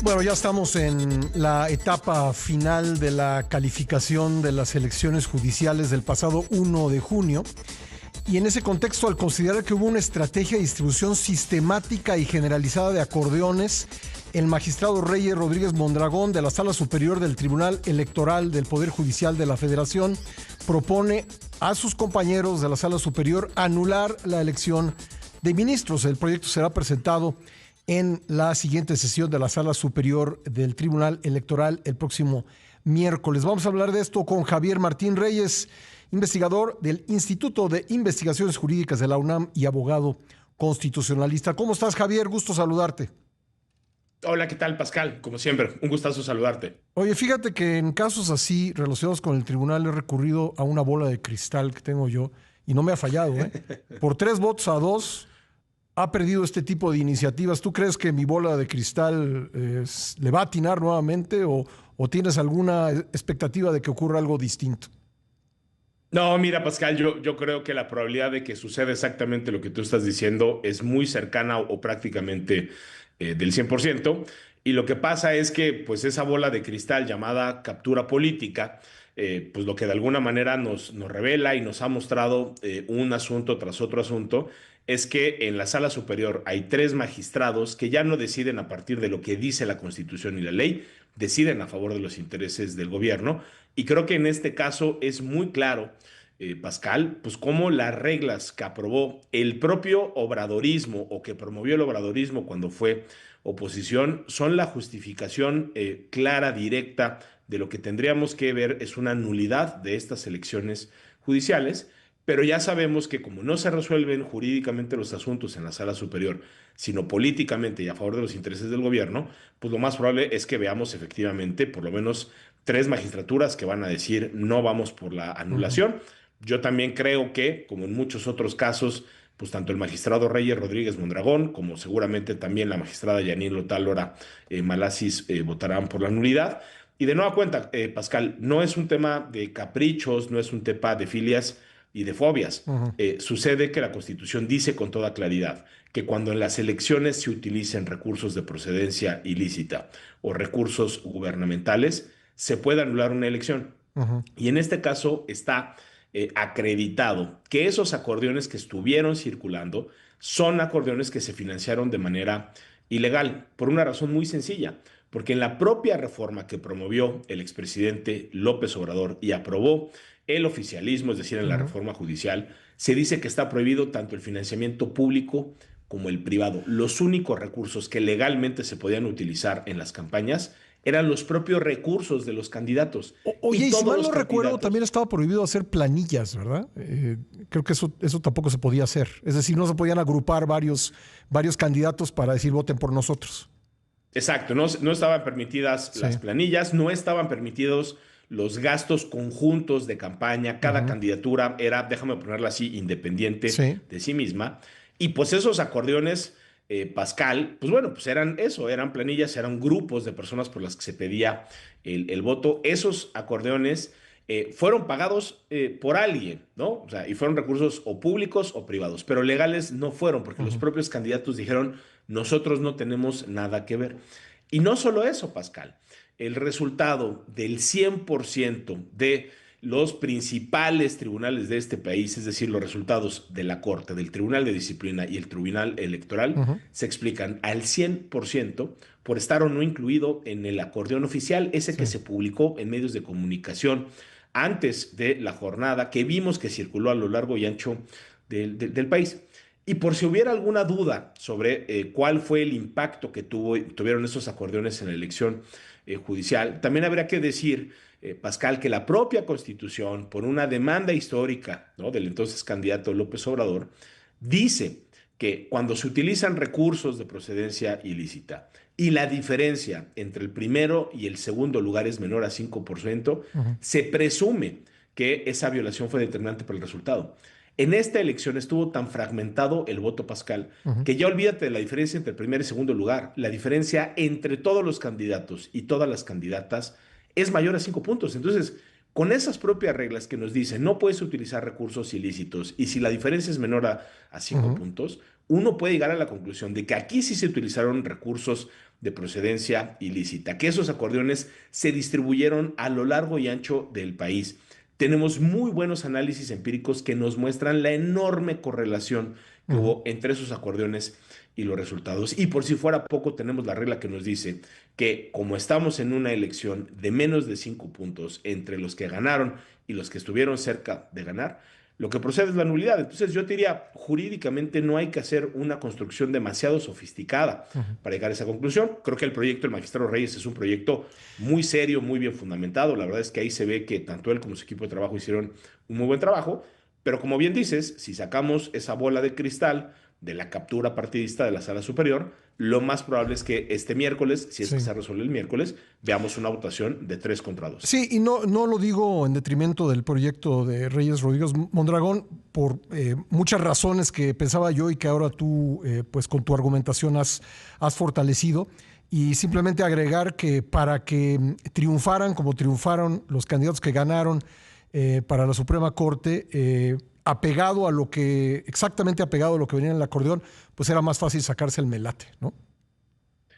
Bueno, ya estamos en la etapa final de la calificación de las elecciones judiciales del pasado 1 de junio. Y en ese contexto, al considerar que hubo una estrategia de distribución sistemática y generalizada de acordeones, el magistrado Reyes Rodríguez Mondragón de la Sala Superior del Tribunal Electoral del Poder Judicial de la Federación propone a sus compañeros de la Sala Superior anular la elección de ministros. El proyecto será presentado en la siguiente sesión de la Sala Superior del Tribunal Electoral el próximo miércoles. Vamos a hablar de esto con Javier Martín Reyes, investigador del Instituto de Investigaciones Jurídicas de la UNAM y abogado constitucionalista. ¿Cómo estás, Javier? Gusto saludarte. Hola, ¿qué tal, Pascal? Como siempre, un gustazo saludarte. Oye, fíjate que en casos así relacionados con el tribunal he recurrido a una bola de cristal que tengo yo y no me ha fallado, ¿eh? Por 3 votos a 2 ha perdido este tipo de iniciativas. ¿Tú crees que mi bola de cristal le va a atinar nuevamente o tienes alguna expectativa de que ocurra algo distinto? No, mira, Pascal, yo creo que la probabilidad de que suceda exactamente lo que tú estás diciendo es muy cercana o prácticamente del 100%. Y lo que pasa es que pues esa bola de cristal llamada captura política, pues lo que de alguna manera nos revela y nos ha mostrado un asunto tras otro asunto, es que en la Sala Superior hay 3 magistrados que ya no deciden a partir de lo que dice la Constitución y la ley, deciden a favor de los intereses del gobierno. Y creo que en este caso es muy claro, Pascal, pues cómo las reglas que aprobó el propio obradorismo o que promovió el obradorismo cuando fue oposición son la justificación clara, directa de lo que tendríamos que ver es una nulidad de estas elecciones judiciales. Pero ya sabemos que como no se resuelven jurídicamente los asuntos en la Sala Superior, sino políticamente y a favor de los intereses del gobierno, pues lo más probable es que veamos efectivamente por lo menos 3 magistraturas que van a decir no vamos por la anulación. Yo también creo que, como en muchos otros casos, pues tanto el magistrado Reyes Rodríguez Mondragón como seguramente también la magistrada Yanine Lotálora Malasis votarán por la nulidad. Y de nueva cuenta, Pascal, no es un tema de caprichos, no es un tema de filias y de fobias. Sucede que la Constitución dice con toda claridad que cuando en las elecciones se utilicen recursos de procedencia ilícita o recursos gubernamentales, se puede anular una elección. Y en este caso está acreditado que esos acordeones que estuvieron circulando son acordeones que se financiaron de manera ilegal, por una razón muy sencilla, porque en la propia reforma que promovió el expresidente López Obrador y aprobó el oficialismo, es decir, en la reforma judicial, se dice que está prohibido tanto el financiamiento público como el privado. Los únicos recursos que legalmente se podían utilizar en las campañas eran los propios recursos de los candidatos. Oye, y si mal no los recuerdo, también estaba prohibido hacer planillas, ¿verdad? Creo que eso tampoco se podía hacer. Es decir, no se podían agrupar varios candidatos para decir voten por nosotros. Exacto, no estaban permitidas las planillas, no estaban permitidos los gastos conjuntos de campaña. Cada candidatura era, déjame ponerla así, independiente de sí misma. Y pues esos acordeones, Pascal, pues bueno, pues eran eso, eran planillas, eran grupos de personas por las que se pedía el voto. Esos acordeones fueron pagados por alguien, ¿no? O sea, y fueron recursos o públicos o privados, pero legales no fueron, porque los propios candidatos dijeron, nosotros no tenemos nada que ver. Y no solo eso, Pascal, el resultado del 100% de los principales tribunales de este país, es decir, los resultados de la Corte, del Tribunal de Disciplina y el Tribunal Electoral, se explican al 100% por estar o no incluido en el acordeón oficial, ese que se publicó en medios de comunicación antes de la jornada, que vimos que circuló a lo largo y ancho del país. Y por si hubiera alguna duda sobre cuál fue el impacto que tuvieron esos acordeones en la elección judicial, también habría que decir, Pascal, que la propia Constitución, por una demanda histórica, ¿no?, del entonces candidato López Obrador, dice que cuando se utilizan recursos de procedencia ilícita y la diferencia entre el primero y el segundo lugar es menor a 5%, se presume que esa violación fue determinante para el resultado. En esta elección estuvo tan fragmentado el voto, Pascal, que ya olvídate de la diferencia entre el primer y segundo lugar. La diferencia entre todos los candidatos y todas las candidatas es mayor a 5 puntos. Entonces, con esas propias reglas que nos dicen no puedes utilizar recursos ilícitos y si la diferencia es menor a 5 puntos, uno puede llegar a la conclusión de que aquí sí se utilizaron recursos de procedencia ilícita, que esos acordeones se distribuyeron a lo largo y ancho del país. Tenemos muy buenos análisis empíricos que nos muestran la enorme correlación que Ujú. hubo entre esos acordeones y los resultados. Y por si fuera poco, tenemos la regla que nos dice que como estamos en una elección de menos de 5 puntos entre los que ganaron y los que estuvieron cerca de ganar, lo que procede es la nulidad. Entonces yo te diría, jurídicamente no hay que hacer una construcción demasiado sofisticada Ujú. para llegar a esa conclusión. Creo que el proyecto del magistrado Reyes es un proyecto muy serio, muy bien fundamentado. La verdad es que ahí se ve que tanto él como su equipo de trabajo hicieron un muy buen trabajo. Pero como bien dices, si sacamos esa bola de cristal de la captura partidista de la sala superior, lo más probable es que este miércoles, si es que Sí. se resuelve el miércoles, veamos una votación de 3 contra 2. Sí, y no lo digo en detrimento del proyecto de Reyes Rodríguez Mondragón por muchas razones que pensaba yo y que ahora tú, pues con tu argumentación has fortalecido. Y simplemente agregar que para que triunfaran como triunfaron los candidatos que ganaron para la Suprema Corte, exactamente apegado a lo que venía en el acordeón, pues era más fácil sacarse el melate, ¿no?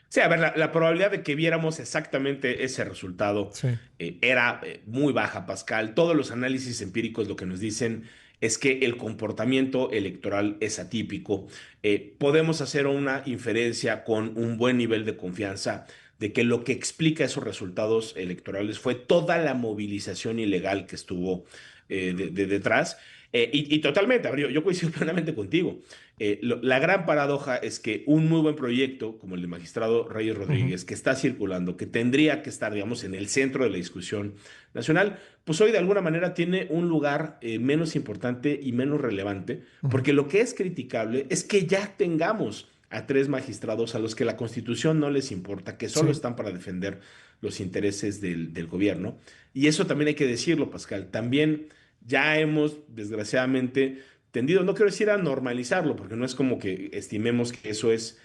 Sí, a ver, la probabilidad de que viéramos exactamente ese resultado Sí. era muy baja, Pascal. Todos los análisis empíricos lo que nos dicen es que el comportamiento electoral es atípico. Podemos hacer una inferencia con un buen nivel de confianza de que lo que explica esos resultados electorales fue toda la movilización ilegal que estuvo detrás. Y totalmente, a ver, yo coincido plenamente contigo. La gran paradoja es que un muy buen proyecto como el del magistrado Reyes Ujú. Rodríguez, que está circulando, que tendría que estar, digamos, en el centro de la discusión nacional, pues hoy de alguna manera tiene un lugar menos importante y menos relevante, Ujú. porque lo que es criticable es que ya tengamos a 3 magistrados a los que la Constitución no les importa, que solo Sí. están para defender los intereses del gobierno. Y eso también hay que decirlo, Pascal. También ya hemos, desgraciadamente, tendido, no quiero decir a normalizarlo, porque no es como que estimemos que eso es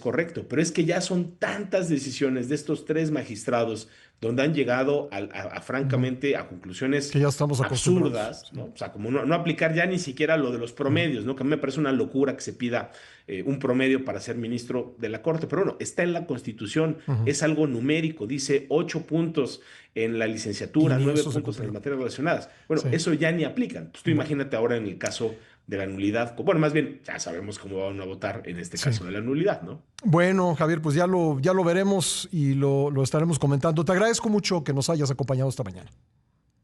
correcto, pero es que ya son tantas decisiones de estos 3 magistrados donde han llegado Ujú. francamente a conclusiones Que ya estamos acostumbrados. absurdas, Sí. ¿no? O sea, como no aplicar ya ni siquiera lo de los Ujú. promedios, ¿no? Que a mí me parece una locura que se pida un promedio para ser ministro de la Corte, pero bueno, está en la Constitución, Ujú. es algo numérico, dice 8 puntos en la Y licenciatura, ni nueve eso se puntos en las cumplió. materias relacionadas. Bueno, Sí. eso ya ni aplican. Pues tú Bueno, imagínate ahora en el caso de la nulidad. Bueno, más bien, ya sabemos cómo van a votar en este sí. caso de la nulidad, ¿no? Bueno, Javier, pues ya lo veremos y lo estaremos comentando. Te agradezco mucho que nos hayas acompañado esta mañana.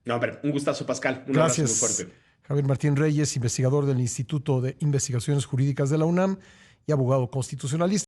No, pero un gustazo, Pascal. Un abrazo muy Gracias, fuerte. Javier Martín Reyes, investigador del Instituto de Investigaciones Jurídicas de la UNAM y abogado constitucionalista.